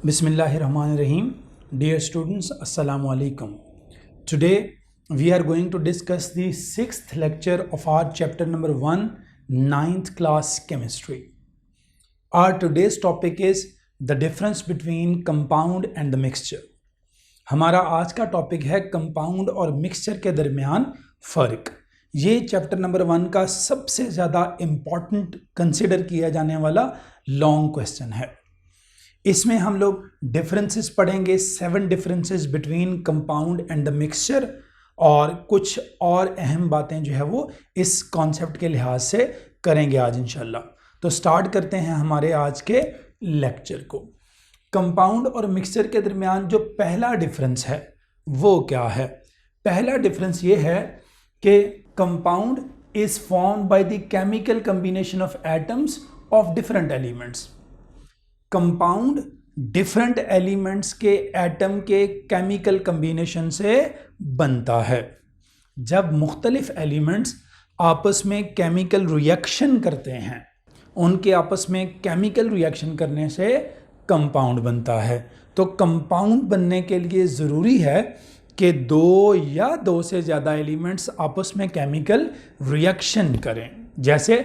Bismillahirrahmanirrahim. Dear students, Assalamu alaikum. Today we are going to discuss the 6th lecture of our chapter number 1, 9th class chemistry. Our today's topic is the difference between compound and the mixture. हमारा आज का topic है compound और mixture के दरमियान फ़र्क. ये chapter number 1 का सबसे ज़्यादा इम्पॉर्टेंट कंसिडर किया जाने वाला लॉन्ग क्वेश्चन है. इसमें हम लोग डिफरेंसेस पढ़ेंगे, 7 differences between compound and the mixture, और कुछ और अहम बातें जो है वो इस कॉन्सेप्ट के लिहाज से करेंगे आज इंशाल्लाह. तो स्टार्ट करते हैं हमारे आज के लेक्चर को. कंपाउंड और मिक्सचर के दरमियान जो पहला डिफरेंस है वो क्या है? पहला डिफरेंस ये है कि compound is formed by the chemical combination of atoms of different elements. Compound different elements के एटम के केमिकल कॉम्बिनेशन से बनता है. जब मुख्तलिफ एलिमेंट्स आपस में केमिकल रिएक्शन करते हैं, उनके आपस में केमिकल रिएक्शन करने से कंपाउंड बनता है. तो कंपाउंड बनने के लिए ज़रूरी है कि 2 या 2 से ज़्यादा एलिमेंट्स आपस में केमिकल रिएक्शन करें. जैसे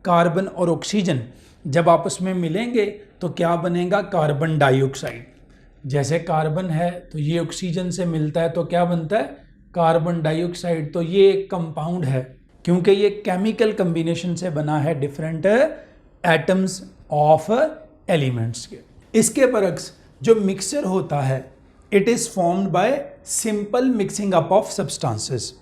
कार्बन और ऑक्सीजन जब आपस में मिलेंगे तो क्या बनेगा? Carbon dioxide. जैसे कार्बन है तो ये ऑक्सीजन से मिलता है तो क्या बनता है? Carbon dioxide. तो ये एक कंपाउंड है क्योंकि ये केमिकल कॉम्बिनेशन से बना है डिफरेंट एटम्स ऑफ एलिमेंट्स के. इसके बरक्स जो मिक्सचर होता है, it is formed by simple mixing up of substances.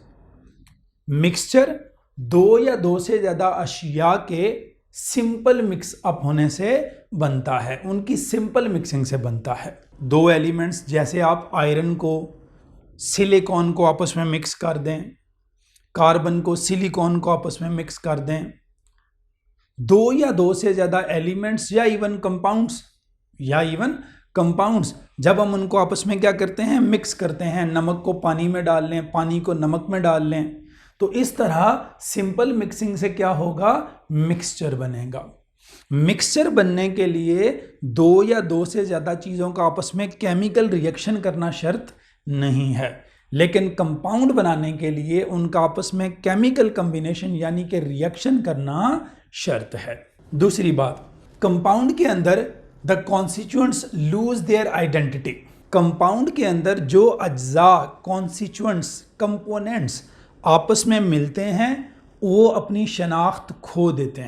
Mixture 2 या 2 से ज़्यादा अशिया के सिंपल मिक्स अप होने से बनता है, उनकी सिंपल मिक्सिंग से बनता है. 2 एलिमेंट्स, जैसे आप आयरन को सिलिकॉन को आपस में मिक्स कर दें, कार्बन को सिलिकॉन को आपस में मिक्स कर दें. 2 या 2 से ज़्यादा एलिमेंट्स या इवन कंपाउंड्स जब हम उनको आपस में क्या करते हैं? मिक्स करते हैं. नमक को पानी में डाल लें, पानी को नमक में डाल लें, तो इस तरह सिंपल मिक्सिंग से क्या होगा? मिक्सचर बनेगा. मिक्सचर बनने के लिए 2 या 2 से ज़्यादा चीज़ों का आपस में केमिकल रिएक्शन करना शर्त नहीं है, लेकिन कंपाउंड बनाने के लिए उनका आपस में केमिकल कॉम्बिनेशन यानी कि रिएक्शन करना शर्त है. दूसरी बात, कंपाउंड के अंदर the constituents lose their identity. Compound के अंदर जो अज्जा, कॉन्स्टिट्यूएंट्स, कंपोनेंट्स आपस में मिलते हैं वो अपनी शनाख्त खो देते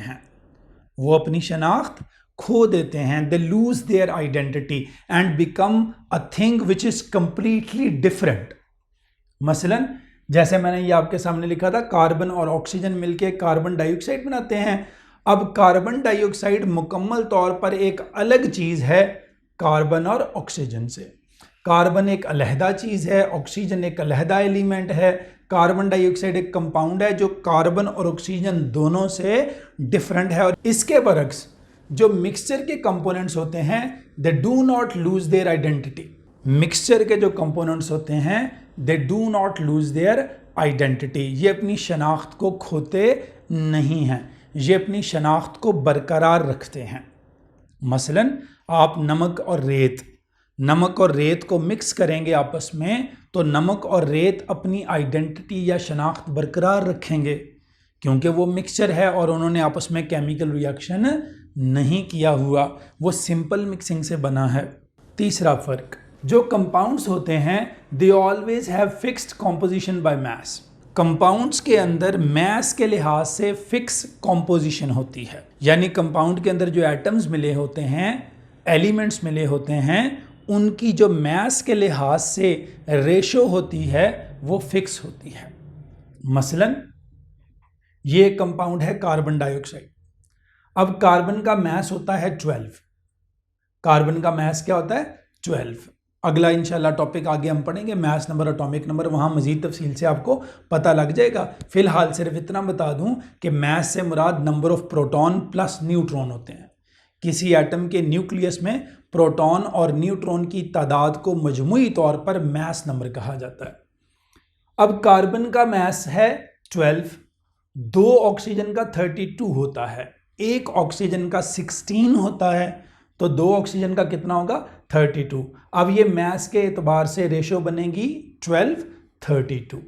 हैं. They lose their identity and become a thing which is completely different. मसलन जैसे मैंने ये आपके सामने लिखा था, कार्बन और ऑक्सीजन मिलके कार्बन डाइऑक्साइड बनाते हैं. अब कार्बन डाइऑक्साइड मुकम्मल तौर पर एक अलग चीज़ है कार्बन और ऑक्सीजन से. कार्बन एक अलहदा चीज़ है, ऑक्सीजन एक अलहदा एलिमेंट है. कार्बन डाइऑक्साइड एक कंपाउंड है जो कार्बन और ऑक्सीजन दोनों से डिफरेंट है. और इसके बरक्स जो मिक्सचर के कंपोनेंट्स होते हैं, they do not lose their identity. Mixture के जो कंपोनेंट्स होते हैं, they do not lose their identity. ये अपनी शनाख्त को खोते नहीं हैं, ये अपनी शनाख्त को बरकरार रखते हैं. मसलन आप नमक और रेत को मिक्स करेंगे आपस में, तो नमक और रेत अपनी आइडेंटिटी या शनाख्त बरकरार रखेंगे क्योंकि वो मिक्सचर है और उन्होंने आपस में केमिकल रिएक्शन नहीं किया हुआ, वो सिंपल मिक्सिंग से बना है. तीसरा फ़र्क, जो कंपाउंड्स होते हैं they always have fixed composition by mass. Compounds के अंदर मास के लिहाज से फिक्स कॉम्पोजिशन होती है, यानी कंपाउंड के अंदर जो एटम्स मिले होते हैं, एलिमेंट्स मिले होते हैं, उनकी जो मास के लिहाज से रेशो होती है वो फिक्स होती है. मसलन ये कंपाउंड है कार्बन डाइऑक्साइड. अब कार्बन का मास होता है 12. कार्बन का मास क्या होता है? 12. अगला इंशाल्लाह टॉपिक आगे हम पढ़ेंगे, मास नंबर, एटॉमिक नंबर, वहाँ मज़ीद तफसील से आपको पता लग जाएगा. फ़िलहाल सिर्फ इतना बता दूं कि मास से मुराद number of proton plus neutron होते हैं. किसी एटम के न्यूक्लियस में प्रोटॉन और न्यूट्रॉन की तादाद को मजमूई तौर पर मास नंबर कहा जाता है. अब कार्बन का मास है 12, 2 ऑक्सीजन का 32 होता है, 1 ऑक्सीजन का 16 होता है, तो 2 ऑक्सीजन का कितना होगा 32। अब ये मास के एतबार से रेशो बनेगी 12:32,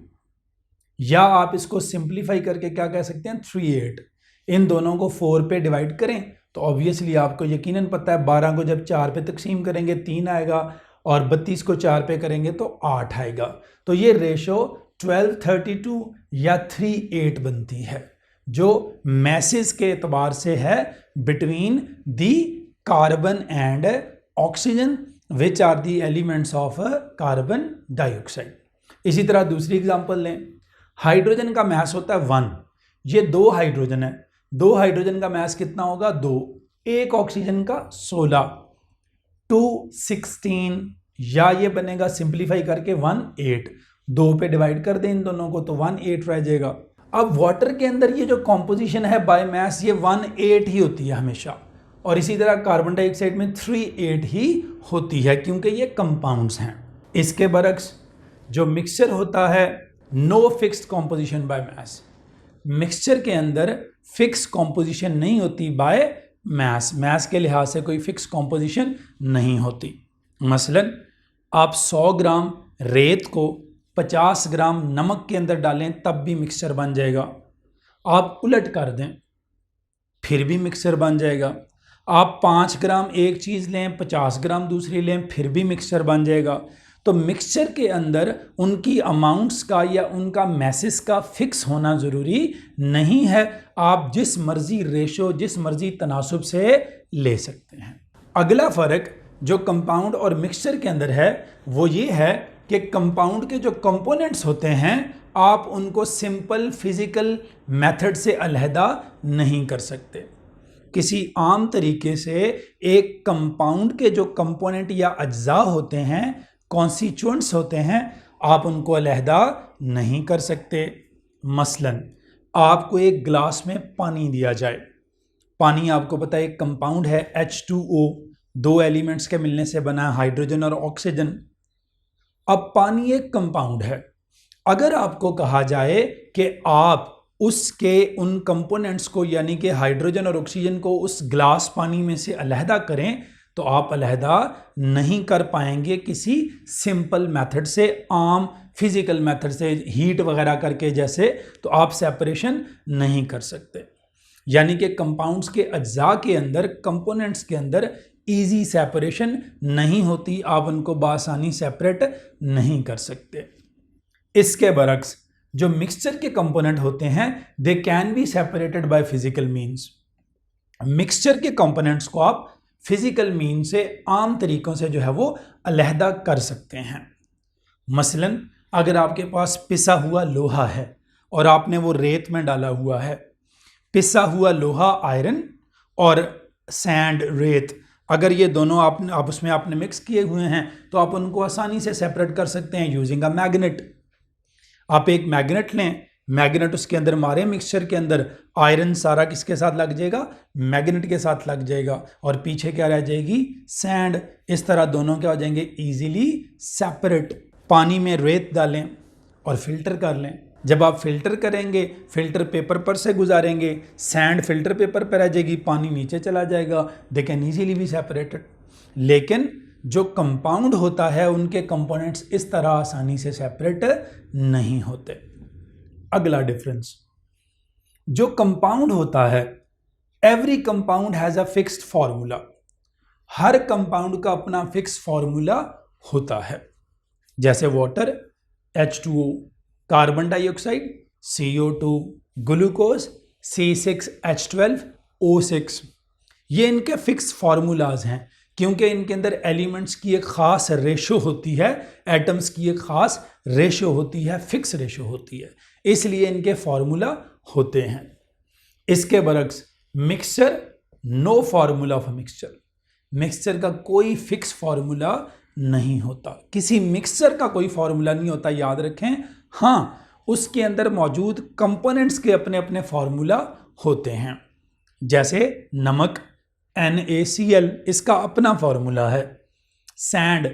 या आप इसको सिंप्लीफाई करके क्या कह सकते हैं 3:8। इन दोनों को 4 पे डिवाइड करें तो ऑब्वियसली आपको यकीनन पता है 12 को जब 4 पे तकसीम करेंगे 3 आएगा, और 32 को 4 पे करेंगे तो 8 आएगा। तो ये रेशो 12:32 या 3:8 बनती है, जो मैसेज के एतबार से है between the carbon and oxygen which are the elements of carbon dioxide. इसी तरह दूसरी एग्जांपल लें, हाइड्रोजन का मास होता है 1, ये 2 हाइड्रोजन है, 2 हाइड्रोजन का मास कितना होगा 2, एक ऑक्सीजन का 16, 216, या ये बनेगा सिंप्लीफाई करके 18, 2 पे डिवाइड कर दें इन दोनों को तो 18 रह जाएगा। अब वाटर के अंदर ये जो कॉम्पोजिशन है बाय मास ये 18 ही होती है हमेशा, और इसी तरह कार्बन डाइऑक्साइड में 38 ही होती है क्योंकि ये कंपाउंड्स हैं। इसके बरक्स जो मिक्सचर होता है no fixed composition by mass, mixture के अंदर फिक्स कॉम्पोजिशन नहीं होती बाय मास, मास के लिहाज से कोई फिक्स कॉम्पोजिशन नहीं होती। मसलन आप 100 ग्राम रेत को 50 ग्राम नमक के अंदर डालें तब भी मिक्सचर बन जाएगा, आप उलट कर दें फिर भी मिक्सचर बन जाएगा, आप 5 ग्राम एक चीज़ लें 50 ग्राम दूसरी लें फिर भी मिक्सचर बन जाएगा। तो मिक्सचर के अंदर उनकी अमाउंट्स का या उनका मैसेज का फिक्स होना ज़रूरी नहीं है, आप जिस मर्जी रेशो जिस मर्जी तनासुब से ले सकते हैं। अगला फ़र्क जो कंपाउंड और मिक्सचर के अंदर है वो ये है कि कंपाउंड के जो कंपोनेंट्स होते हैं आप उनको सिंपल फिजिकल मेथड से अलहदा नहीं कर सकते। किसी आम तरीके से एक कंपाउंड के जो कंपोनेंट या अज्जा होते हैं कॉन्स्टिट्यूएंट्स होते हैं आप उनको अलहदा नहीं कर सकते। मसलन आपको एक गिलास में पानी दिया जाए, पानी आपको पता है एक कंपाउंड है H2O, 2 एलिमेंट्स के मिलने से बना है हाइड्रोजन और ऑक्सीजन। अब पानी एक कंपाउंड है, अगर आपको कहा जाए कि आप उसके उन कंपोनेंट्स को यानी कि हाइड्रोजन और ऑक्सीजन को उस ग्लास पानी में से अलहदा करें तो आप अलहदा नहीं कर पाएंगे किसी सिंपल मेथड से, आम फिजिकल मेथड से हीट वगैरह करके जैसे, तो आप सेपरेशन नहीं कर सकते। यानी कि कंपाउंड्स के अज्जा के अंदर कंपोनेंट्स के अंदर इजी सेपरेशन नहीं होती, आप उनको बआसानी सेपरेट नहीं कर सकते। इसके बरक्स जो मिक्सचर के कंपोनेंट होते हैं they can be separated by physical means. Mixture के कंपोनेंट्स को आप फिजिकल मीन से आम तरीकों से जो है वो अलहदा कर सकते हैं। मसलन अगर आपके पास पिसा हुआ लोहा है और आपने वो रेत में डाला हुआ है, पिसा हुआ लोहा आयरन और सैंड रेत, अगर ये दोनों आप उसमें आपने मिक्स किए हुए हैं तो आप उनको आसानी से सेपरेट कर सकते हैं यूजिंग अ मैग्नेट। आप एक मैग्नेट लें, मैग्नेट उसके अंदर मारे मिक्सचर के अंदर, आयरन सारा किसके साथ लग जाएगा मैग्नेट के साथ लग जाएगा, और पीछे क्या रह जाएगी सैंड। इस तरह दोनों क्या हो जाएंगे इजीली सेपरेट। पानी में रेत डालें और फिल्टर कर लें, जब आप फिल्टर करेंगे फिल्टर पेपर पर से गुजारेंगे, सैंड फिल्टर पेपर पर रह जाएगी, पानी नीचे चला जाएगा, they can easily be separated. लेकिन जो कंपाउंड होता है उनके कंपोनेंट्स इस तरह आसानी से सेपरेट नहीं होते। अगला डिफरेंस, जो कंपाउंड होता है every compound has a fixed formula, her compound का अपना फिक्स फार्मूला होता है। जैसे water H2O, carbon dioxide CO2, glucose C6H12O6, ये इनके फिक्स फार्मूलाज हैं क्योंकि इनके अंदर एलिमेंट्स की एक ख़ास रेशो होती है, एटम्स की एक ख़ास रेशो होती है, फिक्स रेशो होती है, इसलिए इनके फार्मूला होते हैं। इसके बरक्स mixture no formula of mixture, mixture का कोई फिक्स फार्मूला नहीं होता, किसी मिक्सचर का कोई फार्मूला नहीं होता, याद रखें। हाँ, उसके अंदर मौजूद कंपोनेंट्स के अपने अपने फार्मूला होते हैं। जैसे नमक NaCl, इसका अपना फार्मूला है। सैंड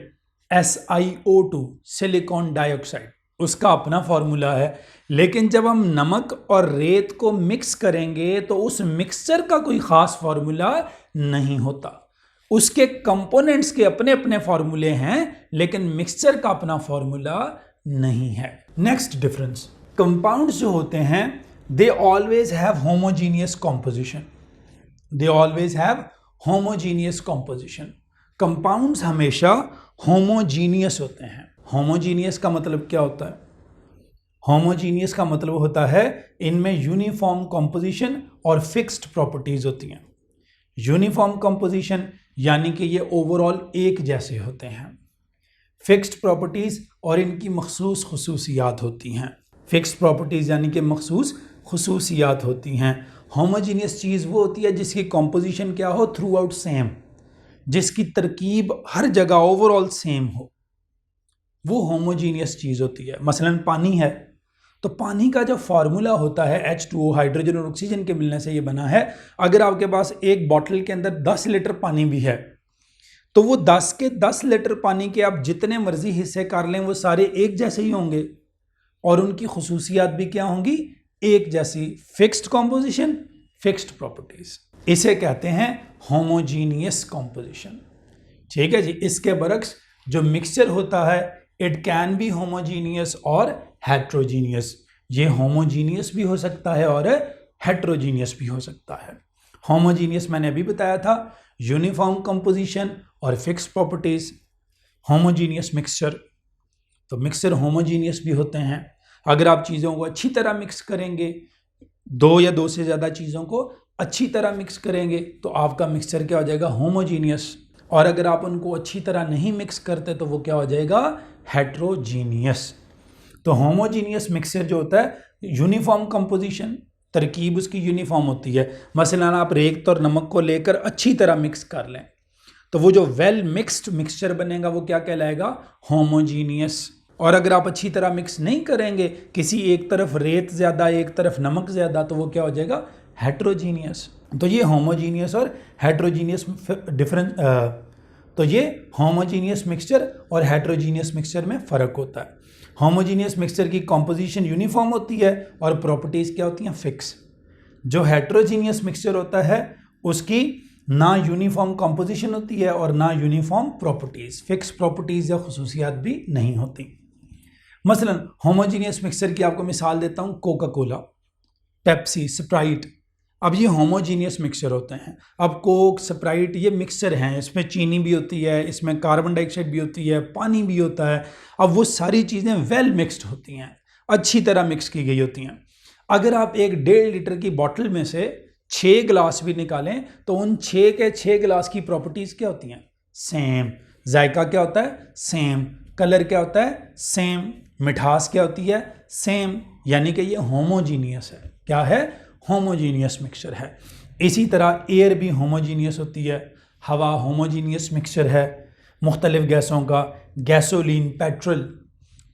SiO2, सिलिकॉन डाइऑक्साइड, उसका अपना फार्मूला है। लेकिन जब हम नमक और रेत को मिक्स करेंगे तो उस मिक्सचर का कोई ख़ास फार्मूला नहीं होता, उसके कंपोनेंट्स के अपने अपने फॉर्मूले हैं, लेकिन मिक्सचर का अपना फॉर्मूला नहीं है। नेक्स्ट डिफरेंस, कंपाउंड्स जो होते हैं they always have homogeneous composition. They always have homogeneous composition. Compounds हमेशा होमोजीनियस होते हैं। होमोजीनियस का मतलब क्या होता है? होमोजीनियस का मतलब होता है इनमें यूनिफॉर्म कॉम्पोजिशन और फिक्स्ड प्रॉपर्टीज होती हैं। यूनिफॉर्म कॉम्पोजिशन यानी कि ये ओवरऑल एक जैसे होते हैं। फिक्स्ड प्रॉपर्टीज और इनकी मखसूस खुसूसियात होती हैं। फिक्स्ड प्रॉपर्टीज यानी कि मखसूस खुसूसियात होती हैं। होमोजीनियस चीज़ वो होती है जिसकी कॉम्पोजिशन क्या हो, थ्रू आउट सेम, जिसकी तरकीब हर जगह ओवरऑल सेम हो, वो होमोजीनियस चीज़ होती है। मसलन पानी है, तो पानी का जो फार्मूला होता है H2O, हाइड्रोजन और ऑक्सीजन के मिलने से ये बना है। अगर आपके पास एक बॉटल के अंदर 10 लीटर पानी भी है, तो वो 10 के 10 लीटर पानी के आप जितने मर्जी हिस्से कर लें वो सारे एक जैसे ही होंगे और उनकी खुसूसियात भी क्या होंगी, एक जैसी। फिक्स्ड कॉम्पोजिशन, फिक्स्ड प्रॉपर्टीज, इसे कहते हैं होमोजीनियस कॉम्पोजिशन। ठीक है जी। इसके बरक्स जो मिक्सचर होता है इट कैन बी होमोजीनियस और हेट्रोजीनियस। ये होमोजीनियस भी हो सकता है और हेट्रोजीनियस भी हो सकता है। होमोजीनियस मैंने अभी बताया था, यूनिफॉर्म कंपोजिशन और फिक्स प्रॉपर्टीज। होमोजीनियस मिक्सचर, तो मिक्सचर होमोजीनियस भी होते हैं। अगर आप चीज़ों को अच्छी तरह मिक्स करेंगे, दो या दो से ज़्यादा चीज़ों को अच्छी तरह मिक्स करेंगे तो आपका मिक्सचर क्या हो जाएगा, होमोजीनियस। और अगर आप उनको अच्छी तरह नहीं मिक्स करते तो वो क्या हो जाएगा, हेट्रोजीनियस। तो होमोजीनियस मिक्सचर जो होता है, यूनिफॉर्म कंपोजिशन, तरकीब उसकी यूनिफॉर्म होती है। मसलन आप रेत और नमक को लेकर अच्छी तरह मिक्स कर लें तो वो जो वेल मिक्स्ड मिक्सचर बनेगा वो क्या कहलाएगा, होमोजीनियस। और अगर आप अच्छी तरह मिक्स नहीं करेंगे, किसी एक तरफ रेत ज़्यादा एक तरफ नमक ज़्यादा, तो वो क्या हो जाएगा, हेट्रोजीनियस। तो ये होमोजीनियस और हेट्रोजीनियस डिफरेंस, तो ये होमोजीनियस मिक्सचर और हेट्रोजीनियस मिक्सचर में फ़र्क होता है। होमोजीनियस मिक्सचर की कॉम्पोजिशन यूनिफॉर्म होती है और प्रॉपर्टीज़ क्या होती हैं, फिक्स। जो हेट्रोजीनियस मिक्सचर होता है उसकी ना यूनिफॉर्म कॉम्पोजिशन होती है और ना यूनिफॉर्म प्रॉपर्टीज़, फिक्स प्रॉपर्टीज़ या खुसूसियात भी नहीं होती। मसलन होमोजीनियस मिक्सचर की आपको मिसाल देता हूँ, कोका कोला, पेप्सी, स्प्राइट। अब ये होमोजीनियस मिक्सचर होते हैं। अब कोक, स्प्राइट ये मिक्सचर हैं, इसमें चीनी भी होती है, इसमें कार्बन डाइऑक्साइड भी होती है, पानी भी होता है। अब वो सारी चीज़ें वेल मिक्स्ड होती हैं, अच्छी तरह मिक्स की गई होती हैं। अगर आप एक 1.5 लीटर की बॉटल में से 6 गिलास भी निकालें तो उन 6 के 6 गिलास की प्रॉपर्टीज़ क्या होती हैं, सेम। जायका क्या होता है, सेम। कलर क्या होता है, सेम। मिठास क्या होती है, सेम। यानी कि ये होमोजीनियस है। क्या है, होमोजीनियस मिक्सचर है। इसी तरह एयर भी होमोजीनियस होती है, हवा होमोजीनियस मिक्सचर है मुख्तलिफ गैसों का। गैसोलीन, पेट्रोल,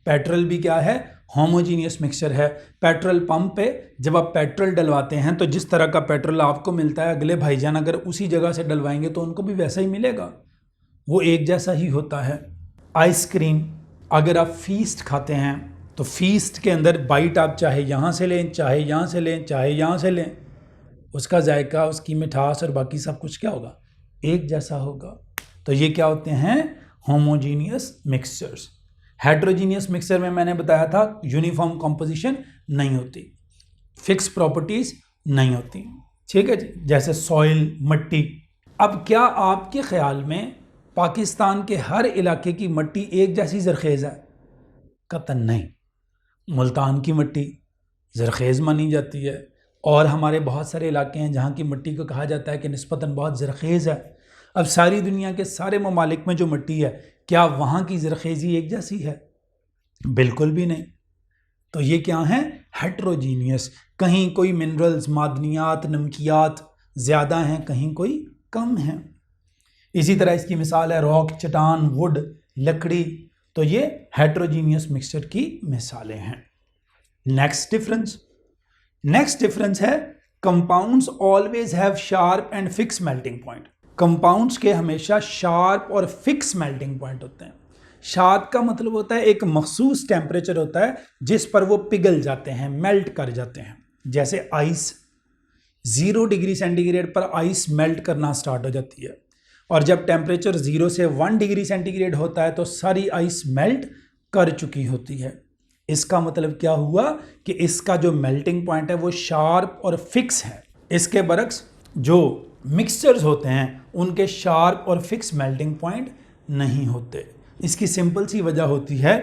पेट्रोल भी क्या है, होमोजीनियस मिक्सचर है। पेट्रोल पंप पे जब आप पेट्रोल डलवाते हैं तो जिस तरह का पेट्रोल आपको मिलता है, अगले भाईजान अगर उसी जगह से डलवाएंगे तो उनको भी वैसा ही मिलेगा, वो एक जैसा ही होता है। आइसक्रीम, अगर आप फीस्ट खाते हैं तो फीस्ट के अंदर बाइट आप चाहे यहाँ से लें, चाहे यहाँ से लें, चाहे यहाँ से लें, उसका जायका, उसकी मिठास और बाकी सब कुछ क्या होगा, एक जैसा होगा। तो ये क्या होते हैं, होमोजीनियस मिक्सचर्स। हेट्रोजीनियस मिक्सचर में मैंने बताया था यूनिफॉर्म कॉम्पोजिशन नहीं होती, फिक्स प्रॉपर्टीज नहीं होती। ठीक है जी, जैसे सॉइल, मट्टी। अब क्या आपके ख्याल में पाकिस्तान के हर इलाके की मट्टी एक जैसी ज़रखेज़ है? कतई नहीं। मुल्तान की मट्टी ज़रखेज़ मानी जाती है और हमारे बहुत सारे इलाके हैं जहाँ की मिट्टी को कहा जाता है कि निस्बतन बहुत ज़रखेज़ है। अब सारी दुनिया के सारे ममालिक में जो मिट्टी है, क्या वहाँ की ज़रखेज़ी एक जैसी है? बिल्कुल भी नहीं। तो ये क्या है, हेट्रोजीनियस। कहीं कोई मिनरल्स, मादनियात, नमकियात ज़्यादा हैं, कहीं कोई कम हैं। इसी तरह इसकी मिसाल है रॉक, चट्टान, वुड, लकड़ी। तो ये हेट्रोजीनियस मिक्सचर की मिसालें हैं। नेक्स्ट डिफरेंस है compounds always have sharp and fix melting point. Compounds के हमेशा शार्प और फिक्स मेल्टिंग पॉइंट होते हैं। शार्प का मतलब होता है एक मखसूस टेम्परेचर होता है जिस पर वो पिघल जाते हैं, मेल्ट कर जाते हैं। जैसे आइस, 0 डिग्री सेंटीग्रेड पर आइस मेल्ट करना स्टार्ट हो जाती है। और जब टेम्परेचर 0 से 1 डिग्री सेंटीग्रेड होता है तो सारी आइस मेल्ट कर चुकी होती है। इसका मतलब क्या हुआ कि इसका जो मेल्टिंग पॉइंट है वो शार्प और फिक्स है। इसके बरक्स जो मिक्सचर्स होते हैं उनके शार्प और फिक्स मेल्टिंग पॉइंट नहीं होते। इसकी सिंपल सी वजह होती है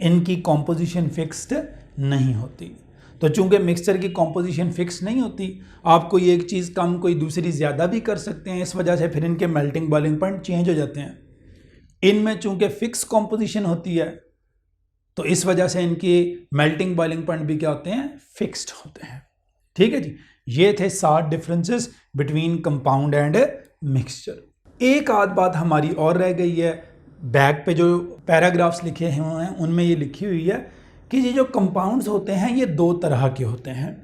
इनकी कॉम्पोजिशन फिक्स्ड नहीं होती। तो चूंकि मिक्सचर की कॉम्पोजिशन फिक्स नहीं होती, आप कोई एक चीज़ कम कोई दूसरी ज़्यादा भी कर सकते हैं, इस वजह से फिर इनके मेल्टिंग बॉइलिंग पॉइंट चेंज हो जाते हैं। इनमें चूंकि फिक्स कॉम्पोजिशन होती है तो इस वजह से इनकी मेल्टिंग बॉइलिंग पॉइंट भी क्या होते हैं, फिक्स्ड होते हैं। ठीक है जी, ये थे 7 differences between compound and mixture. एक आध बात हमारी और रह गई है, बैक पे जो पैराग्राफ्स लिखे हुए हैं उनमें ये लिखी हुई है कि ये जो कंपाउंड्स होते हैं ये 2 तरह के होते हैं,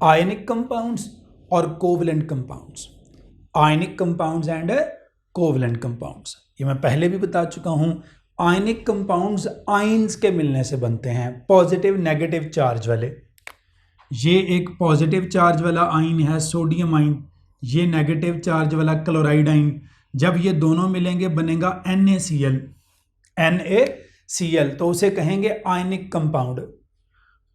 आयनिक कंपाउंड्स और covalent compounds. Ionic compounds and covalent compounds, ये मैं पहले भी बता चुका हूं। आयनिक कंपाउंड्स आयंस के मिलने से बनते हैं, पॉजिटिव नेगेटिव चार्ज वाले। ये एक पॉजिटिव चार्ज वाला आयन है सोडियम आयन, ये नेगेटिव चार्ज वाला क्लोराइड आयन। जब ये दोनों मिलेंगे बनेगा NaCl, NaCl, तो उसे कहेंगे आयनिक कंपाउंड।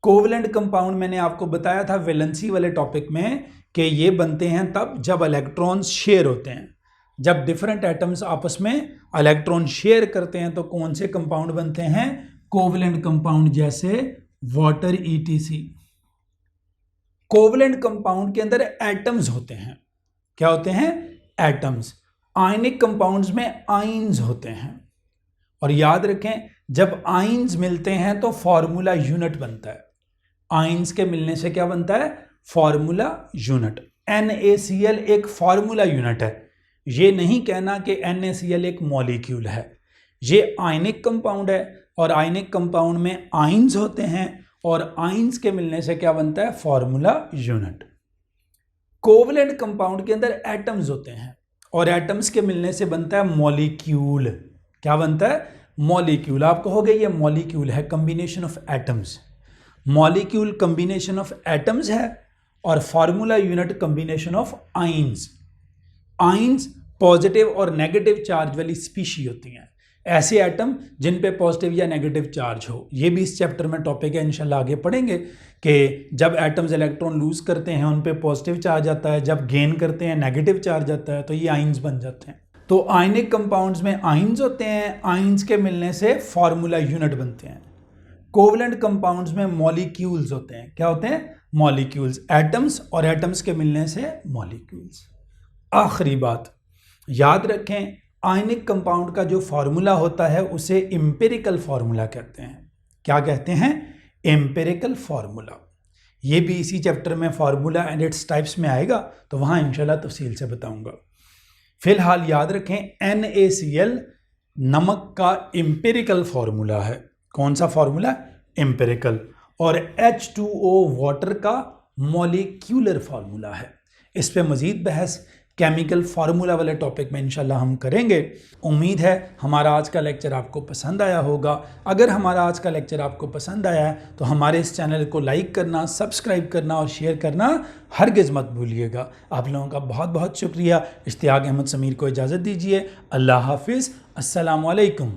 कोवलेंट कंपाउंड मैंने आपको बताया था वैलेंसी वाले टॉपिक में कि ये बनते हैं तब जब इलेक्ट्रॉन्स शेयर होते हैं। जब डिफरेंट एटम्स आपस में इलेक्ट्रॉन शेयर करते हैं तो कौन से कंपाउंड बनते हैं, कोवलेंट कंपाउंड, जैसे वाटर ETC। कोवलेंट कंपाउंड के अंदर एटम्स होते हैं। क्या होते हैं, एटम्स। आयनिक कंपाउंड्स में आयंस होते हैं। और याद रखें जब आयंस मिलते हैं तो फॉर्मूला यूनिट बनता है। आयंस के मिलने से क्या बनता है, फॉर्मूला यूनिट। NaCl एक फॉर्मूला यूनिट है। ये नहीं कहना कि NaCl एक मॉलिक्यूल है। ये आयनिक कंपाउंड है और आयनिक कंपाउंड में आयंस होते हैं और आयंस के मिलने से क्या बनता है, फॉर्मूला यूनिट। कोवलेंट कंपाउंड के अंदर एटम्स होते हैं और एटम्स के मिलने से बनता है मॉलिक्यूल। क्या बनता है, मॉलिक्यूल। आप कहोगे ये मॉलिक्यूल है, combination of atoms. Molecule combination of atoms है और formula unit combination of ions. Ions positive और नेगेटिव चार्ज वाली स्पीशी होती हैं, ऐसे एटम जिन पे पॉजिटिव या नेगेटिव चार्ज हो। ये भी इस चैप्टर में टॉपिक है, इंशाल्लाह आगे पढ़ेंगे कि जब एटम्स इलेक्ट्रॉन लूज करते हैं उन पे पॉजिटिव चार्ज आता है, जब गेन करते हैं नेगेटिव चार्ज आता है, तो ये आयंस बन जाते हैं। तो आयनिक कंपाउंड्स में आयंस होते हैं, आयंस के मिलने से फॉर्मूला यूनिट बनते हैं। कोवलेंट कंपाउंड्स में मॉलिक्यूल्स होते हैं। क्या होते हैं, मॉलिक्यूल्स, एटम्स और एटम्स के मिलने से मॉलिक्यूल्स। आखिरी बात याद रखें, आयनिक कंपाउंड का जो फॉर्मूला होता है उसे एम्पिरिकल फॉर्मूला कहते हैं। क्या कहते हैं, एम्पिरिकल फॉर्मूला। ये भी इसी चैप्टर में फॉर्मूला एंड इट्स टाइप्स में आएगा, तो वहां इंशाल्लाह तफसील से बताऊंगा। फिलहाल याद रखें NaCl नमक का एम्पिरिकल फॉर्मूला है। कौन सा फॉर्मूला, एम्पिरिकल। और H2O वाटर का मॉलिक्यूलर फॉर्मूला है। इस पे मजीद बहस केमिकल फार्मूला वाले टॉपिक में इंशाल्लाह हम करेंगे। उम्मीद है हमारा आज का लेक्चर आपको पसंद आया होगा। अगर हमारा आज का लेक्चर आपको पसंद आया है तो हमारे इस चैनल को लाइक करना, सब्सक्राइब करना और शेयर करना हरगिज़ मत भूलिएगा। आप लोगों का बहुत बहुत शुक्रिया। इश्तियाक अहमद समीर को इजाज़त दीजिए। अल्लाह हाफिज़। अस्सलामु अलैकुम।